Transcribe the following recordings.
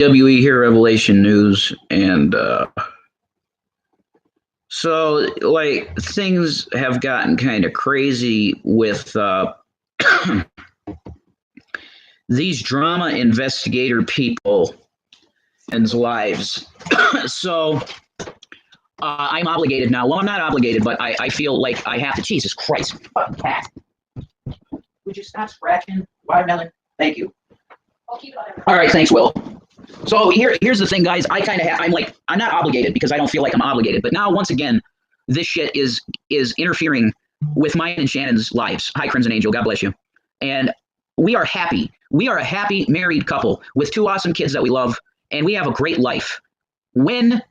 WWE here, Revelation News, and so like things have gotten kind of crazy with these drama investigator people and lives. So I'm obligated now. Well, I'm not obligated, but I feel like I have to. Jesus Christ, fucking cat! Would you stop scratching watermelon? Thank you. I'll keep it on there. All right, thanks, Will. So here's the thing, guys. I kind of I'm not obligated because I don't feel like I'm obligated. But now, once again, this shit is interfering with mine and Shannon's lives. Hi, Crimson Angel. God bless you. And we are happy. We are a happy married couple with two awesome kids that we love, and we have a great life. When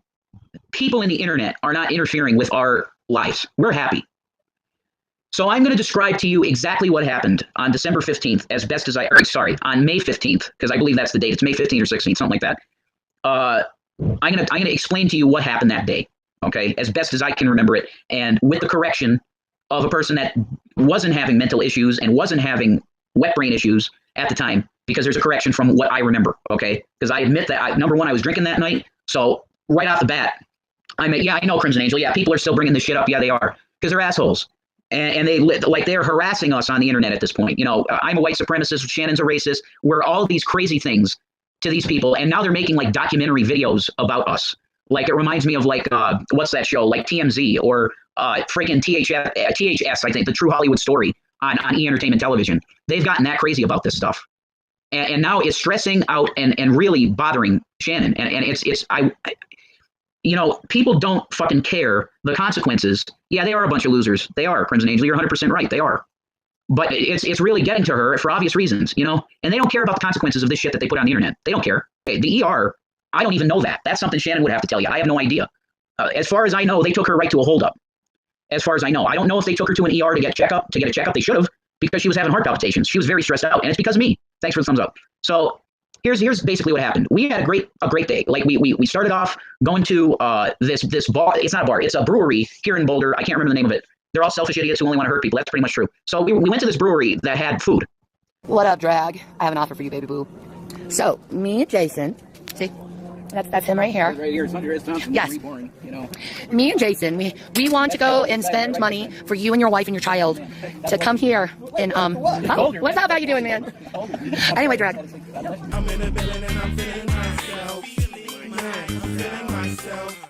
people in the internet are not interfering with our lives, we're happy. So I'm going to describe to you exactly what happened on December 15th, as best as on May 15th, because I believe that's the date. It's May 15th or 16th, something like that. I'm gonna explain to you what happened that day, okay, as best as I can remember it, and with the correction of a person that wasn't having mental issues and wasn't having wet brain issues at the time, because there's a correction from what I remember, okay? Because I admit that number one, I was drinking that night, so right off the bat, I know, Crimson Angel. Yeah, people are still bringing this shit up. Yeah, they are, because they're assholes. And they're harassing us on the internet at this point. You know, I'm a white supremacist. Shannon's a racist. We're all these crazy things to these people. And now they're making like documentary videos about us. Like it reminds me of like, what's that show? Like TMZ or freaking THS, I think, the True Hollywood Story on E! Entertainment Television. They've gotten that crazy about this stuff. And now it's stressing out and really bothering Shannon. And you know, people don't fucking care the consequences. Yeah, they are a bunch of losers. They are, Crimson Angel. You're 100% right. They are. But it's really getting to her for obvious reasons, you know? And they don't care about the consequences of this shit that they put on the internet. They don't care. The ER, I don't even know that. That's something Shannon would have to tell you. I have no idea. As far as I know, they took her right to a holdup. As far as I know. I don't know if they took her to an ER to get a checkup. They should have, because she was having heart palpitations. She was very stressed out. And it's because of me. Thanks for the thumbs up. So here's basically what happened. We had a great day. Like we started off going to this bar. It's not a bar. It's a brewery here in Boulder. I can't remember the name of it. They're all selfish idiots who only want to hurt people. That's pretty much true. So we went to this brewery that had food. What up, drag? I have an offer for you, baby boo. So me and Jason, see, that's him right here. Right here. It sounds yes. Boring, you know. Me and Jason, we want to go and spend money for you and your wife and your child to come here and oh, what's up? How you doing, man? Anyway, drag. I'm in the building and I'm feeling myself. I'm feeling myself.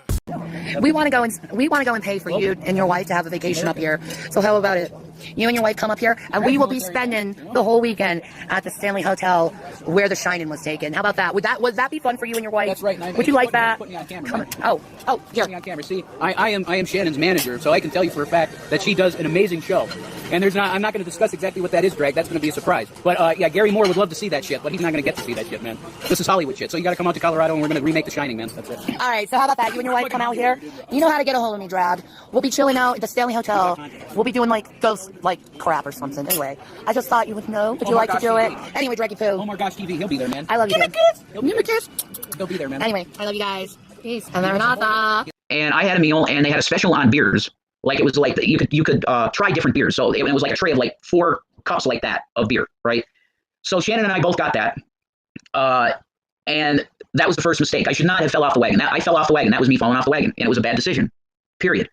We want to go and pay for you and your wife to have a vacation up here. So how about it? You and your wife come up here, and we will be spending the whole weekend at the Stanley Hotel where The Shining was taken. How about that? Would that be fun for you and your wife? That's right. Would you like that? Put me on camera. Oh, here. Put me on camera. See, I am Shannon's manager, so I can tell you for a fact that she does an amazing show. And I'm not going to discuss exactly what that is, Greg. That's going to be a surprise. But yeah, Gary Moore would love to see that shit, but he's not going to get to see that shit, man. This is Hollywood shit. So you got to come out to Colorado, and we're going to remake The Shining, man. That's it. All right. So how about that? You and your wife come out here. You know how to get a hold of me, drag. We'll be chilling out at the Stanley Hotel. We'll be doing like ghost crap or something. Anyway, I just thought you would know. Would you like to do it? Anyway, Draggy Poo. Oh my gosh, TV. He'll be there, man. I love you. Give me a kiss. Give me a kiss. He'll be there, man. Anyway, I love you guys. Peace. And Maranatha. And I had a meal, and they had a special on beers. Like it was like you could try different beers. So it was like a tray of like 4 cups like that of beer, right? So Shannon and I both got that. And that was the first mistake. I should not have fell off the wagon. I fell off the wagon. That was me falling off the wagon. And it was a bad decision, period.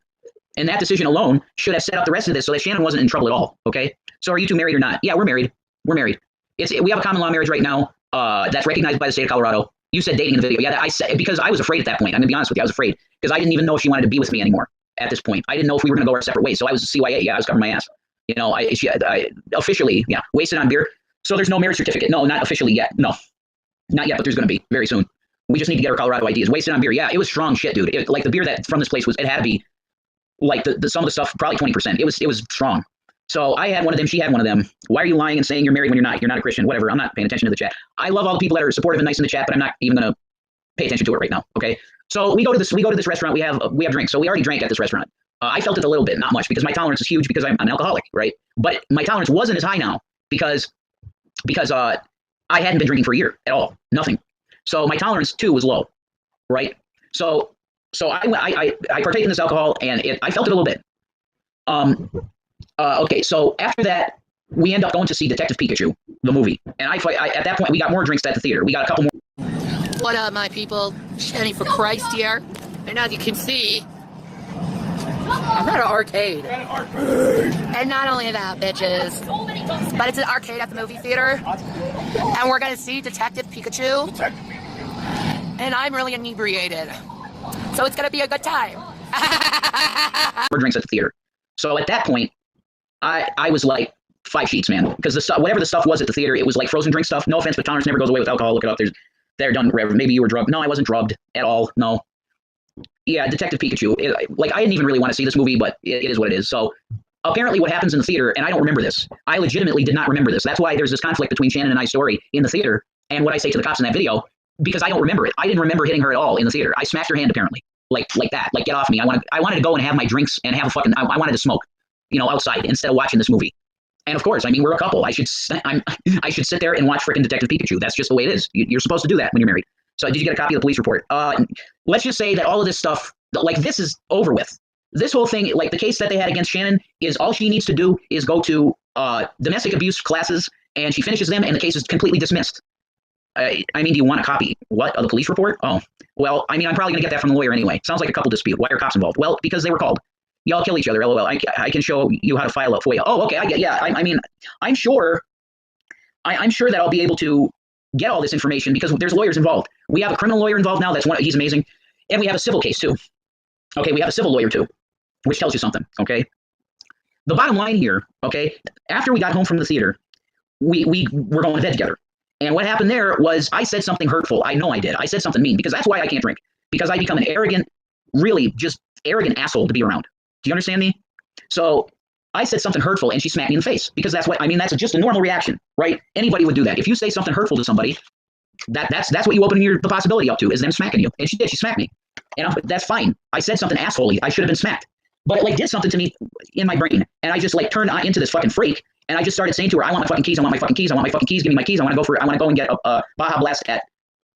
And that decision alone should have set up the rest of this so that Shannon wasn't in trouble at all, okay? So are you two married or not? Yeah, we're married. We're married. We have a common law marriage right now that's recognized by the state of Colorado. You said dating in the video. Yeah, I said, because I was afraid at that point. I'm going to be honest with you. I was afraid because I didn't even know if she wanted to be with me anymore at this point. I didn't know if we were going to go our separate ways. So I was CYA. Yeah, I was covering my ass. You know, I officially, yeah, wasted on beer. So there's no marriage certificate. No, not officially yet. No, not yet, but there's going to be very soon. We just need to get our Colorado IDs. Wasted on beer. Yeah, it was strong shit, dude. Like the beer that from this place it had to be like some of the stuff, probably 20%. It was strong. So I had one of them. She had one of them. Why are you lying and saying you're married when you're not? You're not a Christian. Whatever. I'm not paying attention to the chat. I love all the people that are supportive and nice in the chat, but I'm not even going to pay attention to it right now. Okay. So we go to this restaurant. We have drinks. So we already drank at this restaurant. I felt it a little bit, not much, because my tolerance is huge because I'm an alcoholic, right? But my tolerance wasn't as high now because I hadn't been drinking for a year at all. Nothing. So my tolerance too was low, right? So I partake in this alcohol and I felt it a little bit. Okay, so after that, we end up going to see Detective Pikachu, the movie. And at that point, we got more drinks at the theater. We got a couple more. What up, my people? Shenny for Christ here. And as you can see, I'm at an arcade. And not only that, bitches, but it's an arcade at the movie theater. And we're gonna see Detective Pikachu. And I'm really inebriated. So it's gonna be a good time. Drinks at the theater. So at that point, I was like 5 sheets, man. Because the stuff, whatever the stuff was at the theater, it was like frozen drink stuff. No offense, but tolerance never goes away with alcohol. Look it up. They're done. Maybe you were drugged. No, I wasn't drugged at all. No. Yeah, Detective Pikachu. Like, I didn't even really want to see this movie, but it is what it is. So apparently what happens in the theater, and I don't remember this. I legitimately did not remember this. That's why there's this conflict between Shannon and I's story in the theater and what I say to the cops in that video, because I don't remember it. I didn't remember hitting her at all in the theater. I smashed her hand apparently. Like that. Like, get off me. I wanted to go and have my drinks and have a fucking, I wanted to smoke, outside instead of watching this movie. And of course, I mean, we're a couple. I should sit there and watch frickin' Detective Pikachu. That's just the way it is. You're supposed to do that when you're married. So did you get a copy of the police report? Let's just say that all of this stuff, like, this is over with. This whole thing, like the case that they had against Shannon, is all she needs to do is go to domestic abuse classes, and she finishes them, and the case is completely dismissed. I mean, do you want a copy? What, of the police report? Oh, well, I mean, I'm probably going to get that from the lawyer anyway. Sounds like a couple dispute. Why are cops involved? Well, because they were called. Y'all kill each other, LOL. I can show you how to file a FOIA. Oh, okay, I mean, I'm sure that I'll be able to get all this information because there's lawyers involved. We have a criminal lawyer involved now. He's amazing. And we have a civil case too. Okay, we have a civil lawyer too, which tells you something, okay? The bottom line here, okay, after we got home from the theater, we were going to bed together. And what happened there was I said something hurtful. I know I did. I said something mean because that's why I can't drink. Because I become an arrogant, really just arrogant asshole to be around. Do you understand me? So I said something hurtful and she smacked me in the face because that's just a normal reaction, right? Anybody would do that. If you say something hurtful to somebody, that's what you open the possibility up to, is them smacking you. And she did. She smacked me. And that's fine. I said something assholey. I should have been smacked. But it did something to me in my brain. And I just turned into this fucking freak. And I just started saying to her, I want my fucking keys. I want my fucking keys. I want my fucking keys. Give me my keys. I want to go and get a Baja Blast at,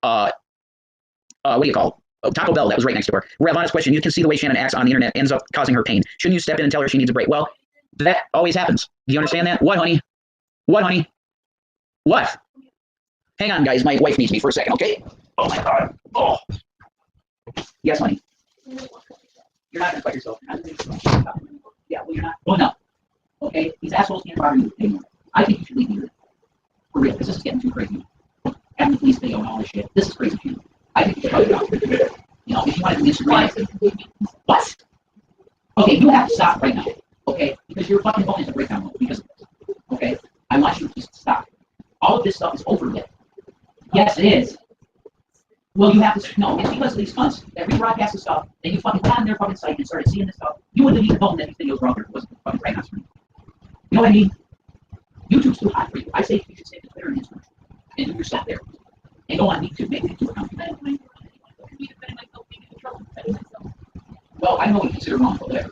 what do you call it? Oh, Taco Bell. That was right next to her. Rev, honest question. You can see the way Shannon acts on the internet ends up causing her pain. Shouldn't you step in and tell her she needs a break? Well, that always happens. Do you understand that? What, honey? What, honey? What? Hang on, guys. My wife needs me for a second, okay? Oh, my God. Oh. Yes, honey. You're not going to fight yourself. Yeah, well, you're not. Well, no. Okay? These assholes can't bother you anymore. I think you should leave here. For real, because this is getting too crazy. Having the police video and all this shit. This is crazy. I think you should cut it out. If you want to do Instagram. What? Okay, you have to stop right now. Okay? Because your fucking phone is a breakdown mode because of this. Okay? I want you to just stop. All of this stuff is over with. Yes, it is. Well, you have to. No, it's because of these cunts that rebroadcast the stuff, and you fucking got on their fucking site and started seeing this stuff. You wouldn't have even known that these videos were out there if it wasn't fucking right on screen. You know what I mean? YouTube's too hot for you. I say you should stay to Twitter and Instagram and do your stuff there. And go on YouTube, make it into a company. Well, I know what you consider wrongful there.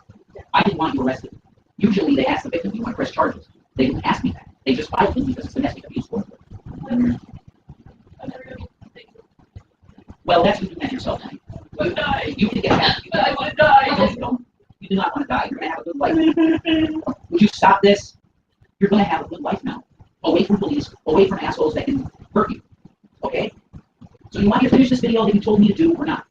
I didn't want you arrested. Usually they ask the victim, do you want to press charges? They didn't ask me that. They just filed me because it's domestic abuse. Well, that's what you meant yourself, honey. You die. You can get back. I want to die. You do not want to die. You're going to have a good life. Would you stop this? You're going to have a good life now. Away from police, away from assholes that can hurt you. Okay? So you want me to finish this video that you told me to do or not?